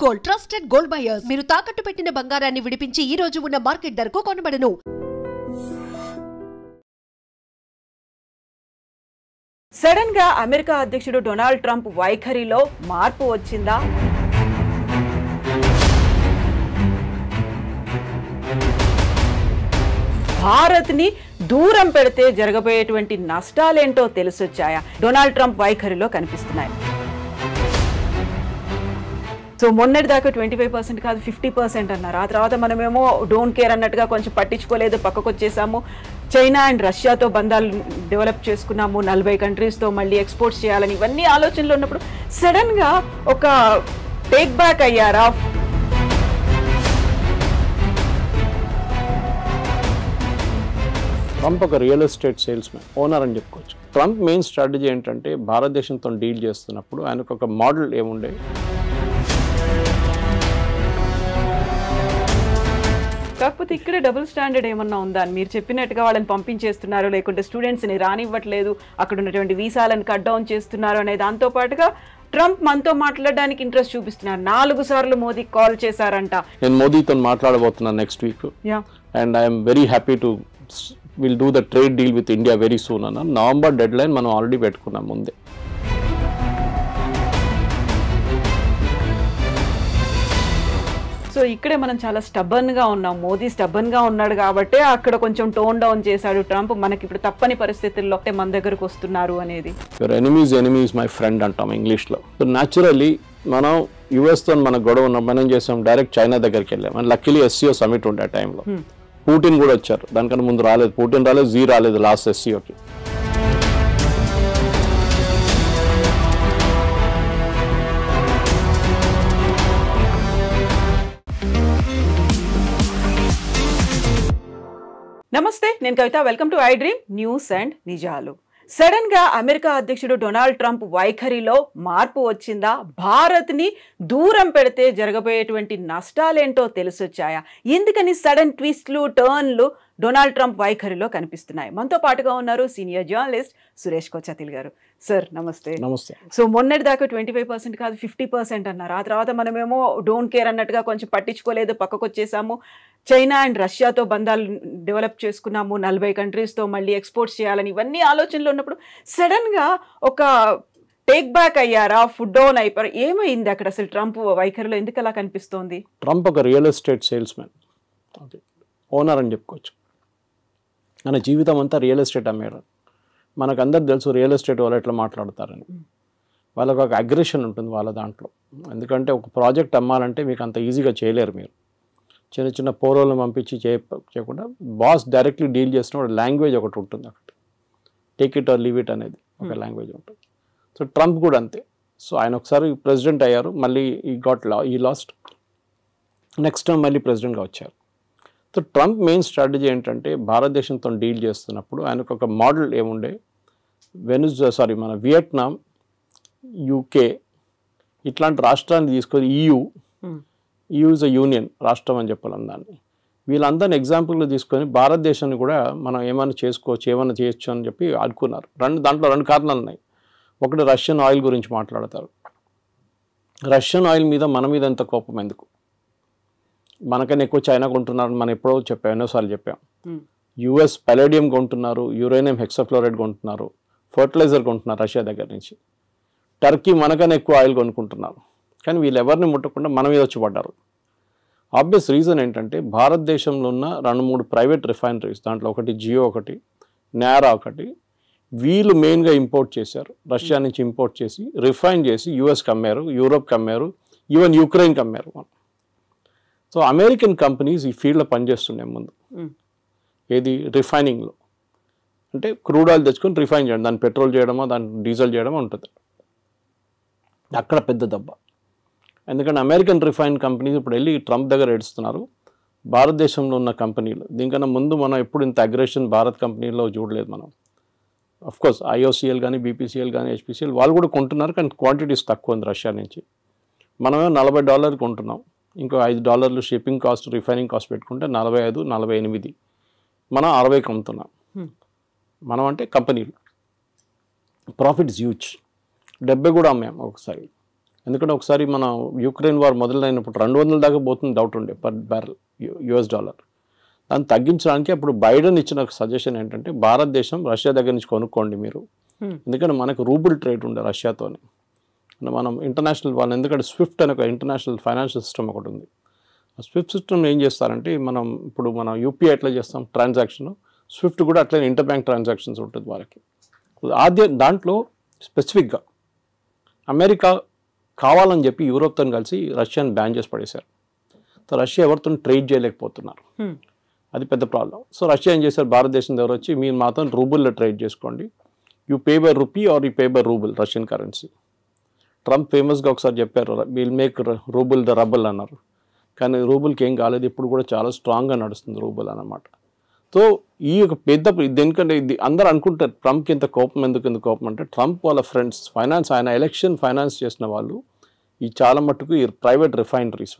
Gold, trusted gold buyers. మీరు తాకట్టు పెట్టిన బంగారాన్ని విడిపించి ఈ రోజు ఉన్న మార్కెట్ ధరకు కొనబడను. సడన్ గా అమెరికా అధ్యక్షుడు డొనాల్డ్ ట్రంప్ వైఖరిలో మార్పు వచ్చిందా? భారత్ ని దూరం పెడితే జరగబోయేటువంటి నష్టాలేంటో తెలిసొచ్చాయా? డొనాల్డ్ ట్రంప్ వైఖరిలో కనిపిస్తున్నాయి. సో మొన్నటిదాకా 25% కాదు 50% అన్నారు. ఆ తర్వాత మనమేమో డోంట్ కేర్ అన్నట్టుగా కొంచెం పట్టించుకోలేదు, పక్కకు వచ్చేసాము. చైనా అండ్ రష్యాతో బంధాలు డెవలప్ చేసుకున్నాము, 40 కంట్రీస్తో మళ్ళీ ఎక్స్పోర్ట్స్ చేయాలని ఇవన్నీ ఆలోచనలు ఉన్నప్పుడు సడన్గా ఒక టేక్ బ్యాక్ అయ్యారా? ట్రంప్ ఒక రియల్ ఎస్టేట్ సేల్స్మెన్, ఓనర్ అని చెప్పుకోవచ్చు. ట్రంప్ మెయిన్ స్ట్రాటజీ ఏంటంటే భారతదేశంతో డీల్ చేస్తున్నప్పుడు ఆయనకు ఒక మోడల్ ఏముండే, కాకపోతే ఇక్కడే డబుల్ స్టాండర్డ్ ఏమన్నా ఉందా? మీరు చెప్పినట్టుగా వాళ్ళని పంపించేస్తున్నారు, లేకుంటే స్టూడెంట్స్ని రానివ్వట్లేదు, అక్కడ ఉన్నటువంటి వీసాలను కట్ డౌన్ చేస్తున్నారు అనే దాంతో పాటుగా ట్రంప్ మనతో మాట్లాడడానికి ఇంట్రెస్ట్ చూపిస్తున్నారు. 4 సార్లు మోదీ కాల్ చేశారంట. నేను మోదీతో మాట్లాడబోతున్నాను next week, and I'm very happy to will do the trade deal with India very soon అన్న. నవంబర్ డెడ్ లైన్ మనం ఆల్రెడీ పెట్టుకున్నాం ముందే. సో ఇక్కడే మనం చాలా స్టబ్బన్గా ఉన్నాం. మోదీ స్టబ్బన్గా ఉన్నాడు కాబట్టి అక్కడ కొంచెం టోన్ డౌన్ చేశాడు ట్రంప్. మనకి ఇప్పుడు తప్పని పరిస్థితుల్లో మన దగ్గరకు వస్తున్నారు అనేది. Your enemy is my friend అంటాం ఇంగ్లీష్లో. సో న్యాచురల్లీ మనం యుఎస్తో మన గొడవ ఉన్నాం, మనం చేసాం డైరెక్ట్ చైనా దగ్గరికి వెళ్ళాం. అండ్ లక్కీలీ SCO సమిట్ ఉండే ఆ టైంలో పుటిన్ కూడా వచ్చారు. దానికన్నా ముందు రాలేదు, పుటిన్ రాలేదు, జీ రాలేదు లాస్ట్ SCOకి. నమస్తే, నేను Kavitha. Welcome to I dream news and నిజాలు. సడన్ గా అమెరికా అధ్యక్షుడు డొనాల్డ్ ట్రంప్ వైఖరిలో మార్పు వచ్చిందా? భారత్ ని దూరం పెడితే జరగబోయేటువంటి నష్టాలేంటో తెలిసొచ్చాయా? ఎందుకని సడన్ ట్విస్ట్లు, టర్న్లు డొనాల్డ్ ట్రంప్ వైఖరిలో కనిపిస్తున్నాయి? మనతో పాటుగా ఉన్నారు సీనియర్ జర్నలిస్ట్ సురేష్ కొచ్చాతిల్ గారు. సార్ నమస్తే. నమస్తే. సో మొన్నటిదాకా 25% కాదు 50% అన్నారు. ఆ తర్వాత మనమేమో డోంట్ కేర్ అన్నట్టుగా కొంచెం పట్టించుకోలేదు, పక్కకు వచ్చేసాము. చైనా అండ్ రష్యాతో బంధాలు డెవలప్ చేసుకున్నాము, 40 కంట్రీస్తో మళ్ళీ ఎక్స్పోర్ట్స్ చేయాలని ఇవన్నీ ఆలోచనలు ఉన్నప్పుడు సడన్గా ఒక టేక్ బ్యాక్ అయ్యారా? ఫుడ్ డౌన్ అయిపోయారు? ఏమైంది అక్కడ అసలు ట్రంప్ వైఖరిలో? ఎందుకు అలా కనిపిస్తోంది? ట్రంప్ ఒక రియల్ ఎస్టేట్ సేల్స్మెన్, ఓనర్ అని చెప్పుకోవచ్చు. మన జీవితం అంతా రియల్ ఎస్టేట్ అమ్మేయడం. మనకు అందరు తెలుసు రియల్ ఎస్టేట్ వాళ్ళు ఎట్లా మాట్లాడతారని. వాళ్ళకు ఒక అగ్రెషన్ ఉంటుంది వాళ్ళ దాంట్లో. ఎందుకంటే ఒక ప్రాజెక్ట్ అమ్మాలంటే మీకు అంత ఈజీగా చేయలేరు. మీరు చిన్న చిన్న పోరోలను పంపించి చేయకుండా బాస్ డైరెక్ట్లీ డీల్ చేసిన లాంగ్వేజ్ ఒకటి ఉంటుంది. అక్కడ take it or leave it అనేది ఒక లాంగ్వేజ్ ఉంటుంది. సో ట్రంప్ కూడా అంతే. సో ఆయన ఒకసారి ప్రెసిడెంట్ అయ్యారు, మళ్ళీ ఈ లాస్ట్ నెక్స్ట్ టైం మళ్ళీ ప్రెసిడెంట్గా వచ్చారు. సో ట్రంప్ మెయిన్ స్ట్రాటజీ ఏంటంటే భారతదేశంతో డీల్ చేస్తున్నప్పుడు ఆయనకు ఒక మోడల్ ఏముండే, మన వియట్నాం, UK ఇట్లాంటి రాష్ట్రాన్ని తీసుకొని EU ఇస్ అ యూనియన్ రాష్ట్రం అని చెప్పాలి దాన్ని. వీళ్ళందరినీ ఎగ్జాంపుల్గా తీసుకొని భారతదేశాన్ని కూడా మనం ఏమైనా చేసుకోవచ్చు, ఏమైనా చేయొచ్చు అని చెప్పి అనుకున్నారు. దాంట్లో 2 కారణాలు ఉన్నాయి. ఒకటి రష్యన్ ఆయిల్ గురించి మాట్లాడతారు. రష్యన్ ఆయిల్ మీద మన మీద ఎంత కోపం ఎందుకు? మనకన్నా ఎక్కువ చైనా కొంటున్నారు. మనం ఎన్నోసార్లు చెప్పాం. US పలేడియం కొంటున్నారు, యురేనియం హెక్సాఫ్లోరైడ్ కొంటున్నారు, ఫర్టిలైజర్ కొంటున్నారు రష్యా దగ్గర నుంచి. టర్కీ మనకన్నా ఎక్కువ ఆయిల్ కొనుక్కుంటున్నారు. కానీ వీళ్ళు ఎవరిని ముట్టకుండా మన మీద వచ్చి పడ్డారు. ఆబ్వియస్ రీజన్ ఏంటంటే భారతదేశంలో ఉన్న 2-3 ప్రైవేట్ రిఫైనరీస్, దాంట్లో ఒకటి జియో, ఒకటి నారా, ఒకటి వీళ్ళు మెయిన్గా ఇంపోర్ట్ చేశారు. రష్యా నుంచి ఇంపోర్ట్ చేసి రిఫైన్ చేసి USకి అమ్మారు, యూరోప్కి అమ్మారు, ఈవెన్ యుక్రెయిన్కి అమ్మారు. సో అమెరికన్ కంపెనీస్ ఈ ఫీల్డ్లో పనిచేస్తుండే ముందు. ఏది రిఫైనింగ్లో అంటే క్రూడ్ ఆయిల్ తెచ్చుకొని రిఫైన్ చేయడం, దాన్ని పెట్రోల్ చేయడమో దాన్ని డీజిల్ చేయడమో ఉంటుంది. అక్కడ పెద్ద దెబ్బ. ఎందుకంటే అమెరికన్ రిఫైన్ కంపెనీస్ ఇప్పుడు వెళ్ళి ట్రంప్ దగ్గర ఏడుస్తున్నారు. భారతదేశంలో ఉన్న కంపెనీలు దీనికన్నా ముందు మనం ఎప్పుడు ఇంత అగ్రెషన్ భారత్ కంపెనీలో చూడలేదు మనం. అఫ్కోర్స్ IOCL కానీ, BPCL కానీ, HPCL వాళ్ళు కూడా కొంటున్నారు, కానీ క్వాంటిటీస్ తక్కువ ఉంది రష్యా నుంచి. మనమే $40 కొంటున్నాం, ఇంకో $5 షిప్పింగ్ కాస్ట్, రిఫైనింగ్ కాస్ట్ పెట్టుకుంటే 45, 48 మనం 60కి అమ్ముతున్నాం. మనం అంటే కంపెనీలు ప్రాఫిట్స్ హ్యూజ్. 70 కూడా అమ్మాం ఒకసారి. ఎందుకంటే ఒకసారి మన యుక్రెయిన్ వార్ మొదలైనప్పుడు 200 దాకా పోతుంది డౌట్ ఉండే పర్ బ్యారెల్ US డాలర్. దాన్ని తగ్గించడానికి అప్పుడు బైడెన్ ఇచ్చిన సజెషన్ ఏంటంటే భారతదేశం రష్యా దగ్గర నుంచి కొనుక్కోండి మీరు, ఎందుకంటే మనకు రూబుల్ ట్రేడ్ ఉండే రష్యాతోనే. మనం ఇంటర్నేషనల్ వాళ్ళు, ఎందుకంటే స్విఫ్ట్ అనే ఒక ఇంటర్నేషనల్ ఫైనాన్షియల్ సిస్టమ్ ఒకటి ఉంది. ఆ స్విఫ్ట్ సిస్టమ్ ఏం చేస్తారంటే మనం యూపీఐ ఎట్లా చేస్తాం ట్రాన్సాక్షన్, స్విఫ్ట్ కూడా అట్లనే ఇంటర్ బ్యాంక్ ట్రాన్సాక్షన్స్ ఉంటుంది వాళ్ళకి. దాంట్లో స్పెసిఫిక్గా అమెరికా కావాలని చెప్పి యూరోప్తో కలిసి రష్యాని బ్యాన్ చేసి పడేశారు. సో రష్యా ఎవరితో ట్రేడ్ చేయలేకపోతున్నారు, అది పెద్ద ప్రాబ్లం. సో రష్యా ఏం చేశారు, భారతదేశం దగ్గర వచ్చి మీరు మాత్రం రూబుల్లో ట్రేడ్ చేసుకోండి, you pay by rupee are you pay by rouble Russian currency. Trump ఫేమస్గా ఒకసారి చెప్పారు will make rouble the rubble అన్నారు, కానీ రూబుల్కి ఏం కాలేదు, ఇప్పుడు కూడా చాలా స్ట్రాంగ్గా నడుస్తుంది రూబుల్ అన్నమాట. సో ఈ యొక్క పెద్ద దేనికంటే ఇది అందరూ అనుకుంటారు ట్రంప్కి ఇంత కోపం ఎందుకు కోపం అంటే ట్రంప్ వాళ్ళ ఫ్రెండ్స్ ఫైనాన్స్, ఆయన ఎలక్షన్ ఫైనాన్స్ చేసిన వాళ్ళు ఈ చాలా మట్టుకు ఈ ప్రైవేట్ రిఫైనరీస్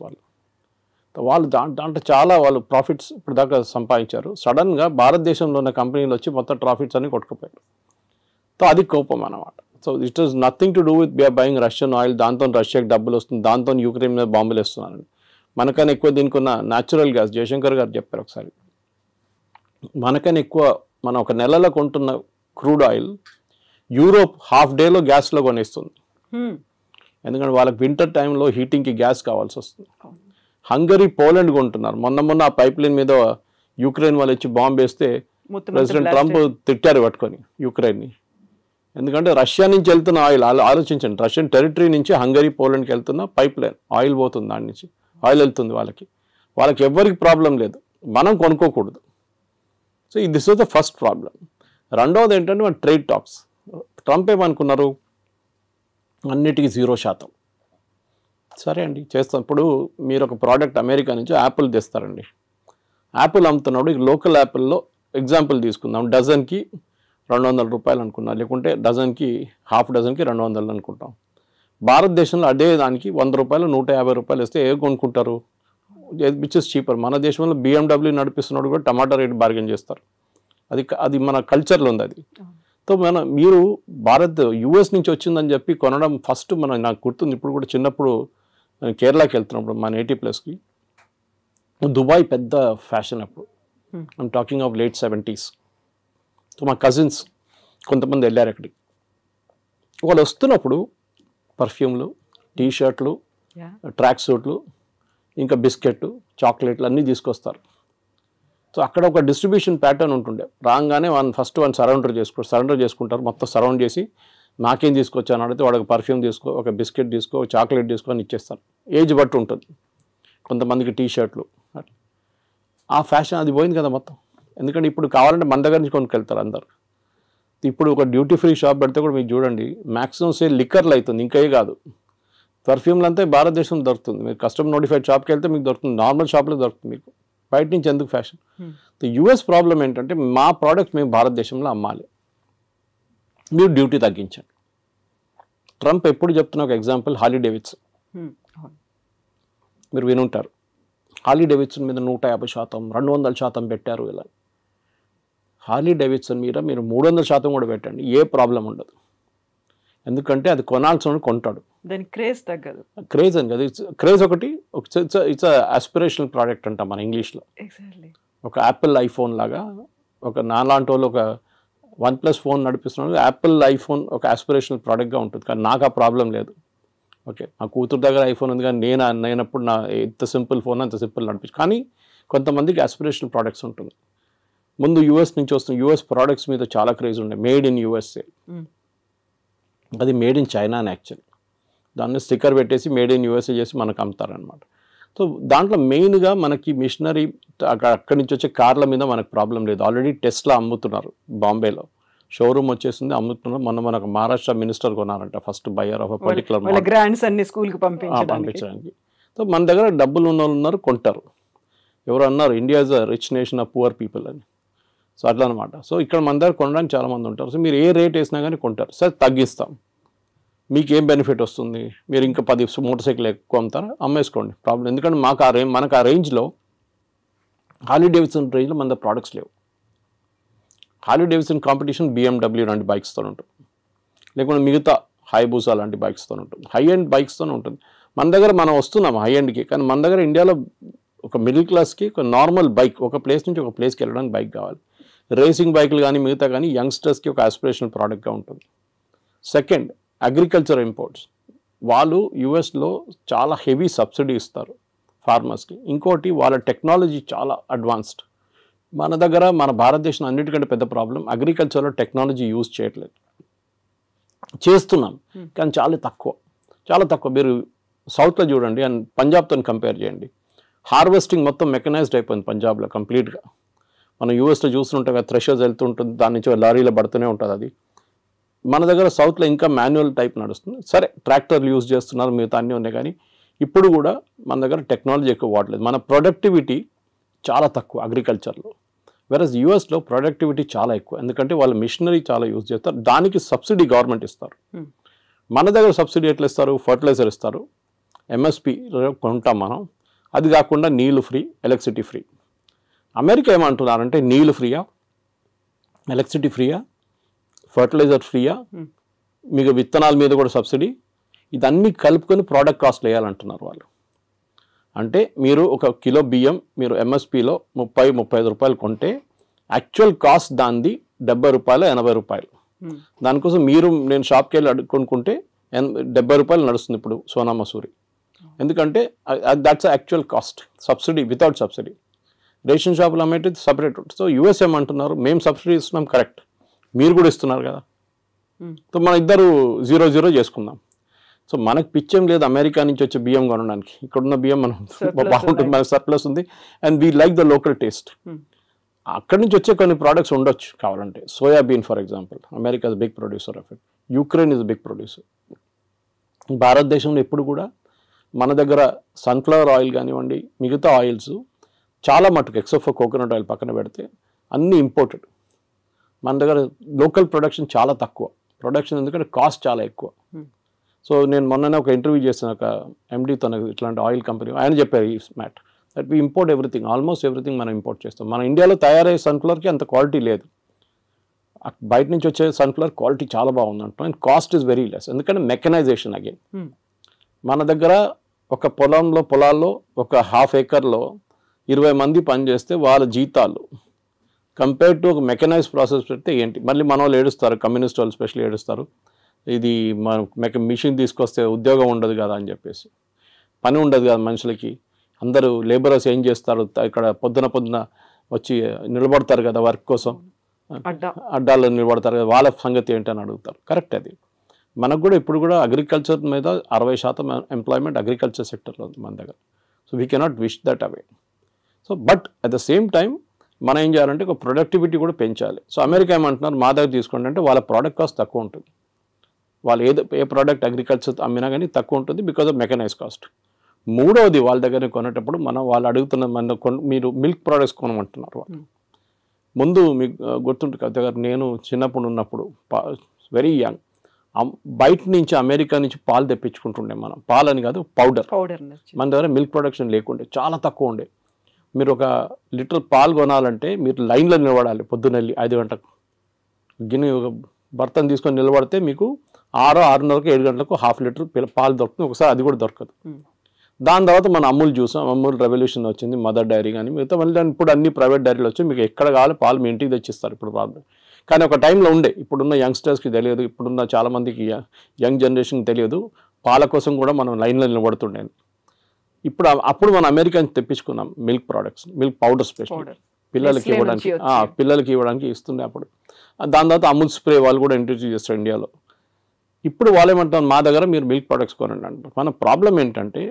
వాళ్ళు దాంట్లో చాలా వాళ్ళు ప్రాఫిట్స్ ఇప్పుడు దాకా సంపాదించారు. సడన్గా భారతదేశంలో ఉన్న కంపెనీలు వచ్చి మొత్తం ప్రాఫిట్స్ అన్ని కొట్టుకుపోయారు. సో అది కోపం అన్నమాట. So it is nothing to do with buying Russian oil, దాంతో రష్యాకి డబ్బులు వస్తుంది, దాంతో యుక్రెయిన్ మీద బాంబులు వేస్తున్నారని. మనకన్నా ఎక్కువ దీనికి ఉన్న న్యాచురల్ గ్యాస్, జయశంకర్ గారు చెప్పారు ఒకసారి, మనకన్నా ఎక్కువ మనం ఒక నెలలో కొంటున్న క్రూడ్ ఆయిల్ యూరోప్ హాఫ్ డేలో గ్యాస్లో కొనేస్తుంది. ఎందుకంటే వాళ్ళకి వింటర్ టైంలో హీటింగ్కి గ్యాస్ కావాల్సి వస్తుంది. హంగరీ, పోలాండ్ కొంటున్నారు. మొన్న ఆ పైప్ లైన్ మీద యుక్రెయిన్ వాళ్ళు వచ్చి బాంబు వేస్తే ప్రెసిడెంట్ ట్రంప్ తిట్టారు పట్టుకొని యుక్రెయిన్ని. ఎందుకంటే రష్యా నుంచి వెళ్తున్న ఆయిల్ ఆలోచించండి, రష్యన్ టెరిటరీ నుంచి హంగరీ, పోలాండ్కి వెళ్తున్న పైప్ లైన్ ఆయిల్ పోతుంది, దాని నుంచి ఆయిల్ వెళ్తుంది వాళ్ళకి ఎవ్వరికి ప్రాబ్లం లేదు, మనం కొనుక్కోకూడదు. So this was the first problem. రెండవది ఏంటంటే మన ట్రేడ్ టాక్స్. ట్రంప్ ఏమనుకున్నారు, అన్నిటికీ 0%. సరే అండి చేస్తాం. ఇప్పుడు మీరు ఒక ప్రోడక్ట్ అమెరికా నుంచి యాపిల్ తెస్తారండి, యాపిల్ అమ్ముతున్నప్పుడు లోకల్ యాపిల్లో ఎగ్జాంపుల్ తీసుకుందాం, డజన్కి 200 రూపాయలు అనుకున్నాం, లేకుంటే డజన్కి హాఫ్ డజన్కి 200 అనుకుంటాం. భారతదేశంలో అదే దానికి 100 రూపాయలు 150 రూపాయలు ఇస్తే ఏ కొనుక్కుంటారు, విచ్ ఇస్ చీపర్. మన దేశంలో BMW నడిపిస్తున్నాడు కూడా టమాటా రేట్ బార్గెన్ చేస్తారు, అది మన కల్చర్లో ఉంది అది. సో మీరు US నుంచి వచ్చిందని చెప్పి కొనడం ఫస్ట్ నాకు గుర్తుంది, ఇప్పుడు కూడా చిన్నప్పుడు కేరళకి వెళ్తున్నప్పుడు మా నేటివ్ ప్లేస్కి దుబాయ్ పెద్ద ఫ్యాషన్ అప్పుడు, I'm talking of late 70s. So మా కజిన్స్ కొంతమంది వెళ్ళారు అక్కడికి. వాళ్ళు వస్తున్నప్పుడు పర్ఫ్యూమ్లు, టీషర్ట్లు, ట్రాక్ సూట్లు, ఇంకా బిస్కెట్, చాక్లెట్లు అన్నీ తీసుకొస్తారు. సో అక్కడ ఒక డిస్ట్రిబ్యూషన్ ప్యాటర్న్ ఉంటుండే, రాగానే ఫస్ట్ సరౌండర్ చేసుకుంటారు, మొత్తం సరౌండ్ చేసి నాకేం తీసుకొచ్చాను అడిగితే వాడికి పర్ఫ్యూమ్ తీసుకో, ఒక బిస్కెట్ తీసుకో, చాక్లెట్ తీసుకో అని ఇచ్చేస్తారు. ఏజ్ బట్టి ఉంటుంది, కొంతమందికి టీషర్ట్లు. ఆ ఫ్యాషన్ అది పోయింది కదా మొత్తం. ఎందుకంటే ఇప్పుడు కావాలంటే మన దగ్గర నుంచి కొనుక్కెళ్తారు అందరు. ఇప్పుడు ఒక డ్యూటీ ఫ్రీ షాప్ పెడితే కూడా మీకు చూడండి మ్యాక్సిమం సేల్ లిక్కర్లు అవుతుంది, ఇంకే కాదు. పర్ఫ్యూమ్లు అంతా భారతదేశంలో దొరుకుతుంది, మీరు కస్టమర్ నోటిఫైడ్ షాప్కి వెళ్తే మీకు దొరుకుతుంది, నార్మల్ షాప్లో దొరుకుతుంది, మీకు బయట నుంచి ఎందుకు ఫ్యాషన్. US ప్రాబ్లం ఏంటంటే మా ప్రోడక్ట్ మేము భారతదేశంలో అమ్మాలి, మీరు డ్యూటీ తగ్గించండి. ట్రంప్ ఎప్పుడు చెప్తున్న ఒక ఎగ్జాంపుల్ హార్లీ డేవిడ్సన్, మీరు వినుంటారు. హార్లీ డేవిడ్సన్ మీద 150%, 200% పెట్టారు. ఇలా హార్లీ డేవిడ్సన్ మీద మీరు 300% కూడా పెట్టండి, ఏ ప్రాబ్లం ఉండదు. ఎందుకంటే అది కొనాల్సిన కొంటాడు, దాని క్రేజ్ తగ్గదు. క్రేజ్ అని కదా, క్రేజ్ ఒకటి, ఇట్స్ ఆస్పిరేషనల్ ప్రోడక్ట్ అంటాం మన ఇంగ్లీష్లో. ఒక యాపిల్ ఐఫోన్ లాగా, ఒక నాలాంటి వాళ్ళు ఒక OnePlus ఫోన్ నడిపిస్తున్నాడు, యాపిల్ ఐఫోన్ ఒక ఆస్పిరేషనల్ ప్రోడక్ట్గా ఉంటుంది. కానీ నాకు ఆ ప్రాబ్లం లేదు. ఓకే, మా కూతురు దగ్గర ఐఫోన్ ఉంది, కానీ నేనప్పుడు ఎంత సింపుల్ ఫోన్ అంత సింపుల్ నడిపించు. కానీ కొంతమందికి ఆస్పిరేషనల్ ప్రోడక్ట్స్ ఉంటుంది. ముందు US నుంచి వస్తున్న US ప్రోడక్ట్స్ మీద చాలా క్రేజ్ ఉండే, మేడ్ ఇన్ USA. అది మేడ్ ఇన్ చైనా అని యాక్చువల్, దాన్ని స్టిక్కర్ పెట్టేసి మేడ్ ఇన్ USA చేసి మనకు అమ్ముతారనమాట. సో దాంట్లో మెయిన్గా మనకి మిషనరీ అక్కడి నుంచి వచ్చే కార్ల మీద మనకు ప్రాబ్లం లేదు. ఆల్రెడీ టెస్లా అమ్ముతున్నారు, బాంబేలో షోరూమ్ వచ్చేసింది, అమ్ముతున్నారు. మనకు మహారాష్ట్ర మినిస్టర్ కొన్నారంట first buyer of particular brands అన్ని స్కూల్కి పంపించడానికి. సో మన దగ్గర డబ్బులు ఉన్న వాళ్ళు ఉన్నారు, కొంటారు. ఎవరు అన్నారు India is a rich nation of poor people అని. సో అట్లా అనమాట. సో ఇక్కడ మన దగ్గర కొనడానికి చాలామంది ఉంటారు. సో మీరు ఏ రేట్ వేసినా కానీ కొంటారు. సార్ తగ్గిస్తాం, మీకు ఏం బెనిఫిట్ వస్తుంది, మీరు ఇంకా 10 మోటార్ సైకిల్ ఎక్కువ అమ్ముతారా, అమ్మేసుకోండి, ప్రాబ్లం. ఎందుకంటే మనకు ఆ రేంజ్లో హార్లీ డేవిడ్సన్ రేంజ్లో మన దగ్గర ప్రోడక్ట్స్ లేవు. హార్లీ డేవిడ్సన్ కాంపిటీషన్ BMW లాంటి బైక్స్తో ఉంటుంది, లేకుంటే మిగతా హైబూసా లాంటి బైక్స్తో ఉంటుంది, హై ఎండ్ బైక్స్తో ఉంటుంది. మన దగ్గర మనం వస్తున్నాం హై ఎండ్కి, కానీ మన దగ్గర ఇండియాలో ఒక మిడిల్ క్లాస్కి ఒక నార్మల్ బైక్ ఒక ప్లేస్ నుంచి ఒక ప్లేస్కి వెళ్ళడానికి బైక్ కావాలి. రేసింగ్ బైకులు కానీ మిగతా కానీ యంగ్స్టర్స్కి ఒక ఆస్పిరేషనల్ ప్రోడక్ట్గా ఉంటుంది. Second, agriculture imports. వాళ్ళు యుఎస్లో చాలా హెవీ సబ్సిడీ ఇస్తారు ఫార్మర్స్కి. ఇంకోటి వాళ్ళ టెక్నాలజీ చాలా అడ్వాన్స్డ్. మన దగ్గర మన భారతదేశం అన్నిటికంటే పెద్ద ప్రాబ్లం అగ్రికల్చర్లో టెక్నాలజీ యూజ్ చేయట్లేదు. చేస్తున్నాం కానీ చాలా తక్కువ. మీరు సౌత్లో చూడండి అండ్ పంజాబ్తో కంపేర్ చేయండి. హార్వెస్టింగ్ మొత్తం మెకనైజ్డ్ అయిపోయింది పంజాబ్లో కంప్లీట్గా. మనం యూఎస్లో చూస్తుంటే థ్రెషర్స్ వెళ్తుంటుంది, దాని నుంచి లారీలో పడుతూనే ఉంటుంది. అది మన దగ్గర సౌత్లో ఇంకా మాన్యువల్ టైప్ నడుస్తుంది. సరే ట్రాక్టర్లు యూజ్ చేస్తున్నారు, మిగతా అన్నీ ఉన్నాయి, కానీ ఇప్పుడు కూడా మన దగ్గర టెక్నాలజీ ఎక్కువ వాడలేదు. మన ప్రొడక్టివిటీ చాలా తక్కువ అగ్రికల్చర్లో. వెరస్ యూఎస్లో ప్రొడక్టివిటీ చాలా ఎక్కువ, ఎందుకంటే వాళ్ళు మిషనరీ చాలా యూజ్ చేస్తారు, దానికి సబ్సిడీ గవర్నమెంట్ ఇస్తారు. మన దగ్గర సబ్సిడీ ఎట్లా ఇస్తారు? ఫర్టిలైజర్ ఇస్తారు, ఎంఎస్పి కొంటాం మనం, అది కాకుండా నీళ్ళు ఫ్రీ, ఎలక్ట్రిసిటీ ఫ్రీ. అమెరికా ఏమంటున్నారంటే నీళ్ళు ఫ్రీయా, ఎలక్ట్రిసిటీ ఫ్రీయా, ఫర్టిలైజర్ ఫ్రీయా, మీకు విత్తనాల మీద కూడా సబ్సిడీ, ఇదన్నీ కలుపుకొని ప్రోడక్ట్ కాస్ట్ వేయాలంటున్నారు వాళ్ళు. అంటే మీరు ఒక కిలో బియ్యం మీరు ఎంఎస్పిలో 30-35 రూపాయలు కొంటే యాక్చువల్ కాస్ట్ దానిది 70 రూపాయలు 80 రూపాయలు. దానికోసం నేను షాప్కి వెళ్ళి కొనుక్కుంటే 70 రూపాయలు నడుస్తుంది ఇప్పుడు సోనా మసూరి, ఎందుకంటే that's actual cost. Subsidy without subsidy. Ration షాపులు అమ్మేది సపరేట్. సో యూఎస్ ఏమంటున్నారు, మేము సబ్సిడీ ఇస్తున్నాం, కరెక్ట్, మీరు కూడా ఇస్తున్నారు కదా, సో మన ఇద్దరు 0-0 చేసుకుందాం. సో మనకు పిచ్చేం లేదు అమెరికా నుంచి వచ్చే బియ్యం కొనడానికి. ఇక్కడున్న బియ్యం మనం బాగుంటుంది, మనకు సర్ప్లస్ ఉంది, and we like the local taste. అక్కడి నుంచి వచ్చే కొన్ని ప్రోడక్ట్స్ ఉండొచ్చు కావాలంటే. Soybean for example, America is big producer of it, Ukraine is big producer. భారతదేశంలో ఎప్పుడు కూడా మన దగ్గర సన్ఫ్లవర్ ఆయిల్ కానివ్వండి, మిగతా ఆయిల్స్ చాలా మటుకు ఎక్సెప్ట్ ఫర్ కోకోనట్ ఆయిల్ పక్కన పెడితే అన్నీ ఇంపోర్టెడ్. మన దగ్గర లోకల్ ప్రొడక్షన్ చాలా తక్కువ. ప్రొడక్షన్ ఎందుకంటే కాస్ట్ చాలా ఎక్కువ. సో నేను మొన్ననే ఒక ఇంటర్వ్యూ చేసిన ఒక ఎండీతో, ఇట్లాంటి ఆయిల్ కంపెనీ, ఆయన చెప్పారు ఈ mat that we import everything, almost everything మనం ఇంపోర్ట్ చేస్తాం. మన ఇండియాలో తయారయ్యే సన్ఫ్లవర్కి అంత క్వాలిటీ లేదు, బయట నుంచి వచ్చే సన్ఫ్లవర్ క్వాలిటీ చాలా బాగుంది అంటాం, and cost is very less, ఎందుకంటే మెకనైజేషన్ అగైన్. మన దగ్గర ఒక పొలాల్లో ఒక 1/2 acre 20 మంది పనిచేస్తే వాళ్ళ జీతాలు కంపేర్ టు ఒక మెకనైజ్ ప్రాసెస్ పెడితే ఏంటి? మళ్ళీ మన వాళ్ళు ఏడుస్తారు, కమ్యూనిస్ట్ వాళ్ళు స్పెషల్లీ ఏడుస్తారు, ఇది మిషన్ తీసుకొస్తే ఉద్యోగం ఉండదు కదా అని చెప్పేసి. పని ఉండదు కదా మనుషులకి, అందరూ లేబరర్స్ ఏం చేస్తారు, ఇక్కడ పొద్దున వచ్చి నిలబడతారు కదా వర్క్ కోసం, అడ్డాల్లో నిలబడతారు కదా, వాళ్ళ సంగతి ఏంటని అడుగుతారు. కరెక్ట్, అది మనకు కూడా ఇప్పుడు కూడా అగ్రికల్చర్ మీద 60% ఎంప్లాయ్మెంట్ అగ్రికల్చర్ సెక్టర్లో ఉంది మన దగ్గర. So we cannot wish that away. So but at the same time మనం ఏం చేయాలంటే ఒక ప్రొడక్టివిటీ కూడా పెంచాలి. సో అమెరికా ఏమంటున్నారు, మా దగ్గర తీసుకోండి అంటే వాళ్ళ ప్రోడక్ట్ కాస్ట్ తక్కువ ఉంటుంది. వాళ్ళు ఏ ప్రోడక్ట్ అగ్రికల్చర్ అమ్మినా కానీ తక్కువ ఉంటుంది బికాజ్ ఆఫ్ మెకనైజ్ కాస్ట్. మూడవది వాళ్ళ దగ్గర కొనేటప్పుడు వాళ్ళు అడుగుతున్న మీరు మిల్క్ ప్రోడక్ట్స్ కొనమంటున్నారు వాళ్ళు. ముందు మీకు గుర్తుంటుంది కవిత గారు, నేను చిన్నప్పుడు ఉన్నప్పుడు వెరీ యంగ్, బయట నుంచి అమెరికా నుంచి పాలు తెప్పించుకుంటుండే మనం. పాలని కాదు, పౌడర్. మన దగ్గర మిల్క్ ప్రొడక్షన్ లేకుండే, చాలా తక్కువ ఉండే. మీరు ఒక లీటర్ పాలు కొనాలంటే మీరు లైన్లో నిలబడాలి, పొద్దున్నెళ్ళి 5 గంటలకు గిన్నె ఒక బర్తన్ తీసుకొని నిలబడితే మీకు 6:30కు 7 గంటలకు 1/2 లీటర్ పాలు దొరుకుతుంది. ఒకసారి అది కూడా దొరకదు. దాని తర్వాత మనం అమూల్ చూసాం, అమూల్ రెవల్యూషన్ వచ్చింది, మదర్ డైరీ కానీ మిగతా మళ్ళీ ఇప్పుడు అన్ని ప్రైవేట్ డైరీలు వచ్చి మీకు ఎక్కడ కావాలి పాలు మీ ఇంటికి తెచ్చిస్తారు ఇప్పుడు ప్రాబ్లం. కానీ ఒక టైంలో ఉండే, ఇప్పుడున్న యంగ్స్టర్స్కి తెలియదు, ఇప్పుడున్న చాలామందికి యంగ్ జనరేషన్కి తెలియదు, పాల కోసం కూడా మనం లైన్లో నిలబడుతుండే. అప్పుడు మనం అమెరికా నుంచి తెప్పించుకున్నాం milk products, milk powder special పిల్లలకి ఇవ్వడానికి ఇస్తుండే అప్పుడు. దాని తర్వాత అమూల్ స్ప్రే వాళ్ళు కూడా ఇంట్రడ్యూస్ చేస్తారు ఇండియాలో. ఇప్పుడు వాళ్ళు ఏమంటారు, మా దగ్గర మీరు మిల్క్ ప్రోడక్ట్స్ కొనండి అంటారు. మన ప్రాబ్లం ఏంటంటే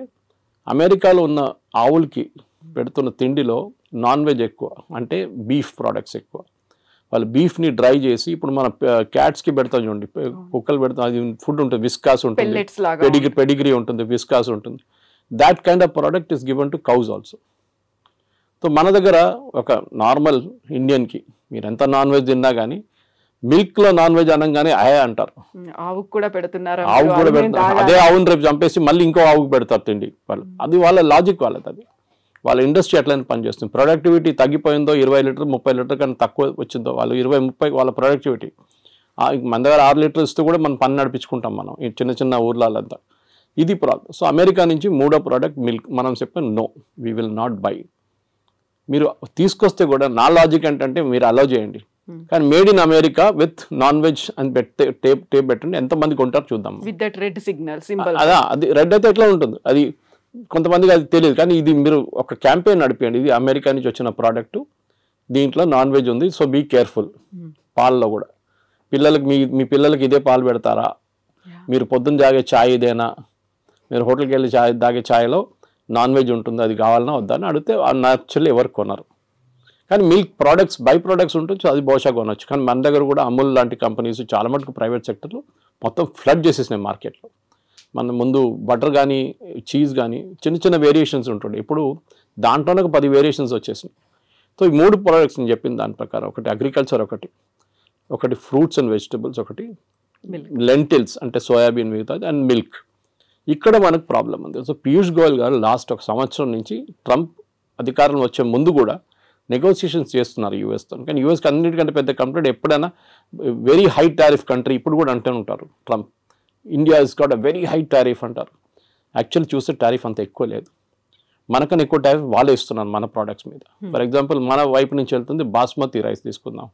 అమెరికాలో ఉన్న ఆవులకి పెడుతున్న తిండిలో నాన్ వెజ్ ఎక్కువ, అంటే బీఫ్ ప్రోడక్ట్స్ ఎక్కువ. వాళ్ళు బీఫ్ని డ్రై చేసి, ఇప్పుడు మన క్యాట్స్కి పెడతాం చూడండి, కుక్కలు పెడతాం, అది ఫుడ్ ఉంటుంది, విస్కాస్ ఉంటుంది, పెడిగ్రీ ఉంటుంది, విస్కాస్ ఉంటుంది. That kind of product is given to cows also. So మన దగ్గర ఒక నార్మల్ ఇండియన్కి మీరు ఎంత నాన్ వెజ్ తిన్నా కానీ మిల్క్లో నాన్ వెజ్ అనగానే అంటారు, ఆవుకు కూడా పెడుతున్నారు, అదే ఆవుని రేపు చంపేసి మళ్ళీ ఇంకో ఆవుకు పెడతారు తిండి వాళ్ళు. అది వాళ్ళ లాజిక్ వాళ్ళది, అది వాళ్ళ ఇండస్ట్రీ ఎట్లయినా పనిచేస్తుంది. ప్రొడక్టివిటీ తగ్గిపోయిందో 20 లీటర్ 30 లీటర్ కన్నా తక్కువ వచ్చిందో వాళ్ళు 20-30 వాళ్ళ ప్రొడక్టివిటీ, మన దగ్గర 6 లీటర్లు ఇస్తే కూడా మనం పని నడిపించుకుంటాం మనం ఈ చిన్న చిన్న ఊర్లంతా. ఇది ప్రాబ్లం. సో అమెరికా నుంచి మూడో ప్రోడక్ట్ మిల్క్. మనం చెప్పాం no, we will not buy. మీరు తీసుకొస్తే కూడా నా లాజిక్ ఏంటంటే మీరు అలౌ చేయండి, కానీ made in America with non veg అని టేప్ పెట్టండి. ఎంతమంది కొంటారు చూద్దాం. With that red signal symbol. అదా, అది రెడ్ అయితే ఎట్లా ఉంటుంది, అది కొంతమందికి అది తెలియదు. కానీ ఇది మీరు ఒక క్యాంపెయిన్ నడిపేయండి, ఇది అమెరికా నుంచి వచ్చిన ప్రోడక్ట్, దీంట్లో నాన్ వెజ్ ఉంది, సో బీ కేర్ఫుల్. పాలలో కూడా పిల్లలకి మీ పిల్లలకి ఇదే పాలు పెడతారా, మీరు పొద్దున్న తాగే ఛాయ్ ఇదేనా, మీరు హోటల్కి వెళ్ళి తాగే ఛాయ్లో నాన్ వెజ్ ఉంటుంది, అది కావాలన్నా వద్దా అని అడిగితే యాక్చువల్లీ ఎవరు కొనరు. కానీ మిల్క్ ప్రోడక్ట్స్ బై ప్రోడక్ట్స్ ఉంటుంది, అది బహుశా కొనవచ్చు. కానీ మన దగ్గర కూడా అమూల్ లాంటి కంపెనీస్ చాలా మటుకు ప్రైవేట్ సెక్టర్లో మొత్తం ఫ్లడ్ చేసేసినాయి మార్కెట్లో. మన ముందు బటర్ కానీ చీజ్ కానీ చిన్న చిన్న వేరియేషన్స్ ఉంటుండే, ఇప్పుడు దాంట్లోనే ఒక 10 వేరియేషన్స్ వచ్చేసినాయి. సో ఈ 3 ప్రోడక్ట్స్ నేను చెప్పిన దాని ప్రకారం, ఒకటి అగ్రికల్చర్, ఒకటి ఫ్రూట్స్ అండ్ వెజిటబుల్స్, ఒకటి లెంటిల్స్ అంటే సోయాబీన్ మిగతాది, అండ్ మిల్క్. ఇక్కడ మనకు ప్రాబ్లం ఉంది. సో పీయూష్ గోయల్ గారు లాస్ట్ 1 సంవత్సరం నుంచి ట్రంప్ అధికారంలో వచ్చే ముందు కూడా నెగోసియేషన్స్ చేస్తున్నారు యూఎస్తో. కానీ యూఎస్కి అన్నిటికంటే పెద్ద కంట్రీ, ఎప్పుడైనా వెరీ హై టారిఫ్ కంట్రీ, ఇప్పుడు కూడా అంటూ ఉంటారు Trump, India is got a very high tariff అంటారు. యాక్చువల్ చూస్తే టారిఫ్ అంత ఎక్కువ లేదు, మనకన్నా ఎక్కువ టారిఫ్ వాళ్ళే ఇస్తున్నారు మన ప్రోడక్ట్స్ మీద. ఫర్ ఎగ్జాంపుల్ మన వైపు నుంచి వెళ్తుంది బాస్మతి రైస్ తీసుకుందాం.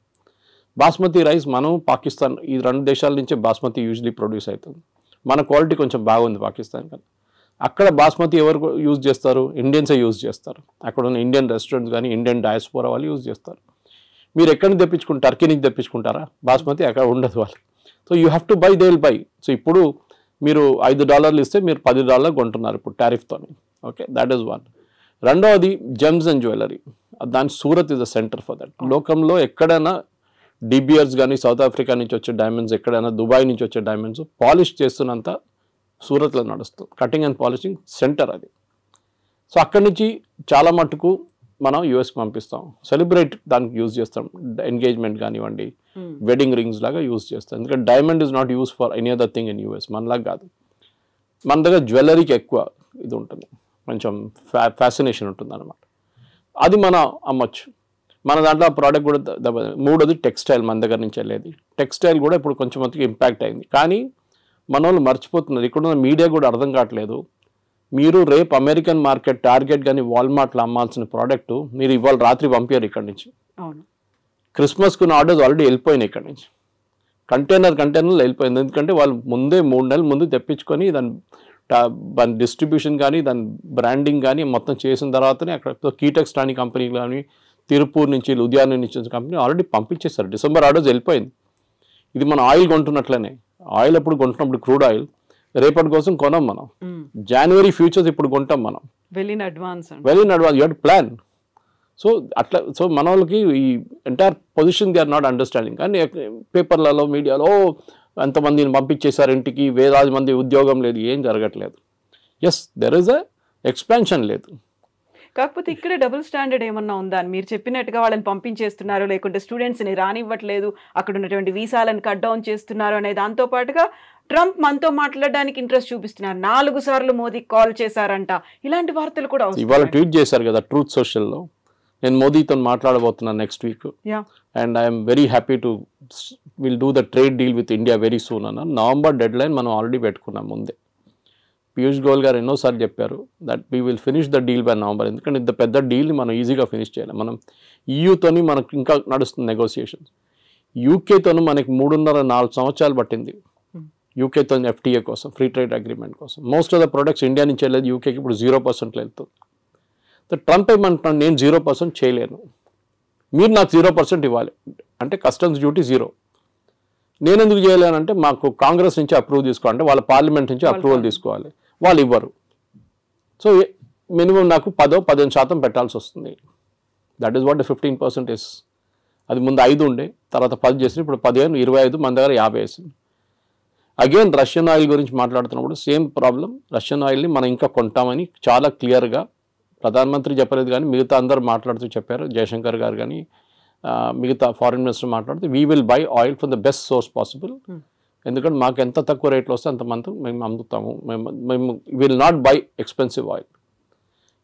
బాస్మతి రైస్ మనం పాకిస్తాన్, ఈ 2 దేశాల నుంచే బాస్మతి యూజువలీ ప్రొడ్యూస్ అవుతుంది. మన క్వాలిటీ కొంచెం బాగుంది పాకిస్తాన్ కన్నా. అక్కడ బాస్మతి ఎవరు యూజ్ చేస్తారు, ఇండియన్సే యూజ్ చేస్తారు. అక్కడ ఉన్న ఇండియన్ రెస్టారెంట్స్ కానీ ఇండియన్ డయాస్పోరా వాళ్ళు యూజ్ చేస్తారు. మీరు ఎక్కడి నుంచి తెప్పించుకుంటారు, టర్కీ నుంచి తెప్పించుకుంటారా బాస్మతి, అక్కడ ఉండదు వాళ్ళు. So you have to buy, they will buy. సో ఇప్పుడు మీరు $5 ఇస్తే మీరు $10 కొంటున్నారు ఇప్పుడు టారిఫ్తో. Okay, that is one. రెండవది జెమ్స్ అండ్ జ్యువెలరీ. దాని Surat is the centre for that. లోకంలో ఎక్కడైనా డిబియర్స్ కానీ సౌత్ ఆఫ్రికా నుంచి వచ్చే డైమండ్స్, ఎక్కడైనా దుబాయ్ నుంచి వచ్చే డైమండ్స్ పాలిష్ చేస్తున్నంత సూరత్లో నడుస్తుంది. కటింగ్ అండ్ పాలిషింగ్ సెంటర్ అది. సో అక్కడి నుంచి చాలా మటుకు మనం యూఎస్కి పంపిస్తాం, సెలబ్రేట్ దానికి యూజ్ చేస్తాం, ఎంగేజ్మెంట్ కానివ్వండి, వెడ్డింగ్ రింగ్స్ లాగా యూజ్ చేస్తాం. ఎందుకంటే diamond is not use for any other thing in US, మనలాగా కాదు. మన దగ్గర జ్యువెలరీకి ఎక్కువ ఇది ఉంటుంది, కొంచెం ఫ్యాసినేషన్ ఉంటుంది అనమాట. అది మనం అమ్మొచ్చు. మన దాంట్లో ప్రోడక్ట్ కూడా మూడోది టెక్స్టైల్, మన దగ్గర నుంచి వెళ్ళేది టెక్స్టైల్ కూడా ఇప్పుడు కొంచెం మందికి ఇంపాక్ట్ అయింది. కానీ మన వాళ్ళు మర్చిపోతున్నారు, ఇక్కడ ఉన్న మీడియా కూడా అర్థం కావట్లేదు. మీరు రేపు అమెరికన్ మార్కెట్ టార్గెట్ కానీ వాల్మార్ట్లో అమ్మాల్సిన ప్రోడక్ట్ మీరు ఇవాళ రాత్రి పంపారు ఇక్కడి నుంచి. క్రిస్మస్కున్న ఆర్డర్స్ ఆల్రెడీ వెళ్ళిపోయినాయి ఇక్కడి నుంచి, కంటైనర్లు వెళ్ళిపోయింది. ఎందుకంటే వాళ్ళు ముందే 3 నెలల ముందు తెప్పించుకొని దాని డిస్ట్రిబ్యూషన్ కానీ దాని బ్రాండింగ్ కానీ మొత్తం చేసిన తర్వాతనే అక్కడ కీటెక్స్ లాంటి కంపెనీ కానీ తిరుపూర్ నుంచి లుధియానా నుంచి కంపెనీ ఆల్రెడీ పంపించేస్తారు. డిసెంబర్ ఆర్డర్స్ వెళ్ళిపోయింది. ఇది మనం ఆయిల్ కొంటున్నట్లనే, ఆయిల్ ఎప్పుడు కొంటున్నప్పుడు క్రూడ్ ఆయిల్ రేపటి కోసం కొనం మనం, జనవరి ఫ్యూచర్స్ ఇప్పుడు కొంటాం మనం, well in advance you have to plan. So అట్లా, సో మన వాళ్ళకి ఈ entire position they are not understanding. కానీ పేపర్లలో మీడియాలో ఎంతమందిని పంపించేశారు ఇంటికి, వేలాది మంది ఉద్యోగం లేదు, ఏం జరగట్లేదు. Yes, there is a expansion లేదు. కాకపోతే ఇక్కడే డబుల్ స్టాండర్డ్ ఏమన్నా ఉందా అని మీరు చెప్పినట్టుగా వాళ్ళని పంపించేస్తున్నారు, లేకుంటే స్టూడెంట్స్ని రానివ్వట్లేదు, అక్కడ ఉన్నటువంటి వీసాలను కట్ డౌన్ చేస్తున్నారు అనే దాంతో పాటుగా ట్రంప్ మనతో మాట్లాడడానికి ఇంట్రెస్ట్ చూపిస్తున్నారు. 4 సార్లు మోదీకి కాల్ చేశారంట, ఇలాంటి వార్తలు కూడా ఇవాళ ట్వీట్ చేశారు కదా ట్రూత్ సోషల్లో, నేను మోదీతో మాట్లాడబోతున్నాను next week, and I'm very happy to will do the trade deal with India very soon అన్న. నవంబర్ డెడ్ లైన్ మనం ఆల్రెడీ పెట్టుకున్నాం ముందే. పీయూష్ గోయల్ గారు ఎన్నోసార్లు చెప్పారు that we will finish the deal by November. ఎందుకంటే ఇంత పెద్ద డీల్ని మనం ఈజీగా ఫినిష్ చేయాలి. మనం ఈయూతోని మనకు ఇంకా నడుస్తుంది నెగోసియేషన్స్. యూకేతోను మనకి 3.5-4 సంవత్సరాలు పట్టింది యూకేతో ఎఫ్టీఏ కోసం, ఫ్రీ ట్రేడ్ అగ్రిమెంట్ కోసం. Most of the products India నుంచి వెళ్ళేది యూకేకి ఇప్పుడు 0% వెళ్తుంది. ట్రంప్ ఏమంటున్నాడు, నేను 0% చేయలేను, మీరు నాకు 0% ఇవ్వాలి అంటే కస్టమ్స్ డ్యూటీ 0. నేను ఎందుకు చేయలేనంటే మాకు కాంగ్రెస్ నుంచి అప్రూవ్ తీసుకోవాలంటే వాళ్ళ పార్లమెంట్ నుంచి అప్రూవల్ తీసుకోవాలి, వాళ్ళు ఇవ్వరు. సో మినిమం నాకు 10-15% పెట్టాల్సి వస్తుంది. That is what 15% is. అది ముందు 5 ఉండే, తర్వాత 10 చేసింది, ఇప్పుడు 15, 25, మన దగ్గర 50 వేసింది. అగైన్ రష్యన్ ఆయిల్ గురించి మాట్లాడుతున్నప్పుడు సేమ్ ప్రాబ్లం. రష్యన్ ఆయిల్ని మనం ఇంకా కొంటామని చాలా క్లియర్గా ప్రధానమంత్రి చెప్పలేదు, కానీ మిగతా అందరూ మాట్లాడుతూ చెప్పారు. జయశంకర్ గారు కానీ మిగతా ఫారిన్ మినిస్టర్ మాట్లాడుతూ we will buy oil from the best source possible. ఎందుకంటే మాకు ఎంత తక్కువ రేట్లో వస్తే అంతమంది మేము అమ్ముతాము. మేము will not by expensive oil.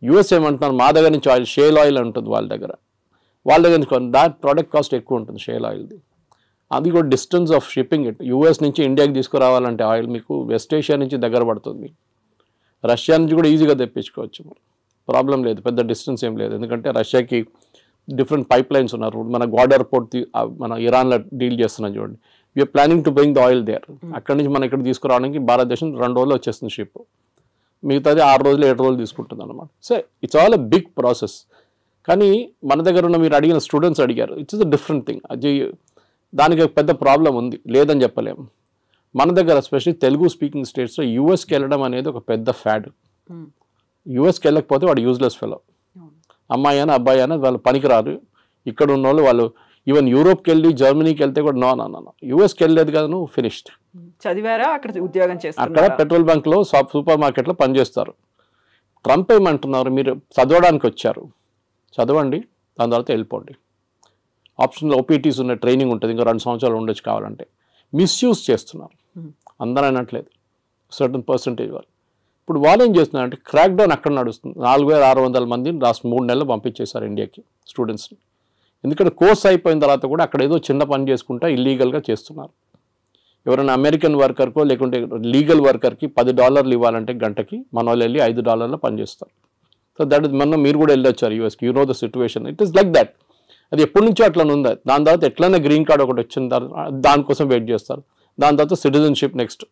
US ఏమంటున్నారు, మా దగ్గర నుంచి ఆయిల్, షేల్ ఆయిల్ ఉంటుంది వాళ్ళ దగ్గర నుంచి దాట్ ప్రోడక్ట్ కాస్ట్ ఎక్కువ ఉంటుంది షేల్ ఆయిల్ది. అది కూడా distance of shipping it. US నుంచి ఇండియాకి తీసుకురావాలంటే ఆయిల్ మీకు వెస్ట్ ఏషియా నుంచి దగ్గర పడుతుంది. రష్యా నుంచి కూడా ఈజీగా తెప్పించుకోవచ్చు, ప్రాబ్లం లేదు, పెద్ద డిస్టెన్స్ ఏం లేదు. ఎందుకంటే రష్యాకి డిఫరెంట్ పైప్ లైన్స్ ఉన్నారు. మన గ్వాడర్ పోర్ట్ మన ఇరాన్లో డీల్ చేస్తున్నాం చూడండి. We're planning to bring the oil there. అక్కడి నుంచి మనం ఇక్కడ తీసుకురావడానికి భారతదేశం 2 రోజులు వచ్చేస్తుంది షిప్, మిగతాది 6 రోజులు 7 రోజులు తీసుకుంటుంది అనమాట. So it's all a big process. కానీ మన దగ్గర ఉన్న మీరు అడిగిన స్టూడెంట్స్ అడిగారు, it's is a different thing. అది దానికి పెద్ద ప్రాబ్లం ఉంది, లేదని చెప్పలేము. మన దగ్గర ఎస్పెషల్లీ తెలుగు స్పీకింగ్ స్టేట్స్లో యూఎస్కి వెళ్ళడం అనేది ఒక పెద్ద ఫ్యాడ్. యూఎస్కి వెళ్ళకపోతే వాడు యూజ్లెస్ ఫెలో. అమ్మాయి అని అబ్బాయి అని వాళ్ళు పనికిరారు. ఇక్కడ ఉన్న వాళ్ళు ఈవెన్ యూరోప్కి వెళ్ళి జర్మనీకి వెళ్తే కూడా నో యూఎస్కి వెళ్ళలేదు కదా నువ్వు ఫినిష్డ్. చదివారా, అక్కడ ఉద్యోగం చేస్తారు, అక్కడ పెట్రోల్ బంక్లో సూపర్ మార్కెట్లో పనిచేస్తారు. ట్రంప్ ఏమంటున్నారు, మీరు చదవడానికి వచ్చారు, చదవండి, దాని తర్వాత వెళ్ళిపోండి. ఆప్షన్లో ఓపీటీస్ ఉన్న ట్రైనింగ్ ఉంటుంది, ఇంకా 2 సంవత్సరాలు ఉండొచ్చు కావాలంటే. మిస్యూజ్ చేస్తున్నారు, అందరూ అనట్లేదు, సర్టన్ పర్సంటేజ్ వాళ్ళు. ఇప్పుడు వాళ్ళు ఏం చేస్తున్నారంటే క్రాక్ డౌన్ అక్కడ నడుస్తుంది. 4600 మందిని లాస్ట్ 3 నెలలు పంపించేశారు ఇండియాకి స్టూడెంట్స్ని. ఎందుకంటే కోర్స్ అయిపోయిన తర్వాత కూడా అక్కడ ఏదో చిన్న పని చేసుకుంటా ఇల్లీగల్గా చేస్తున్నారు. ఎవరైనా అమెరికన్ వర్కర్కో లేకుంటే లీగల్ వర్కర్కి $10 ఇవ్వాలంటే గంటకి, మన వాళ్ళు వెళ్ళి $5 పనిచేస్తారు. సో దట్ ఇస్ మొన్న మీరు కూడా వెళ్ళొచ్చారు యూఎస్కి, you know the situation. It is like that. అది ఎప్పటి నుంచో అట్లా ఉంది. దాని తర్వాత ఎట్లయినా గ్రీన్ కార్డ్ ఒకటి వచ్చిన తర్వాత దానికోసం వెయిట్ చేస్తారు. దాని తర్వాత సిటిజన్షిప్ నెక్స్ట్.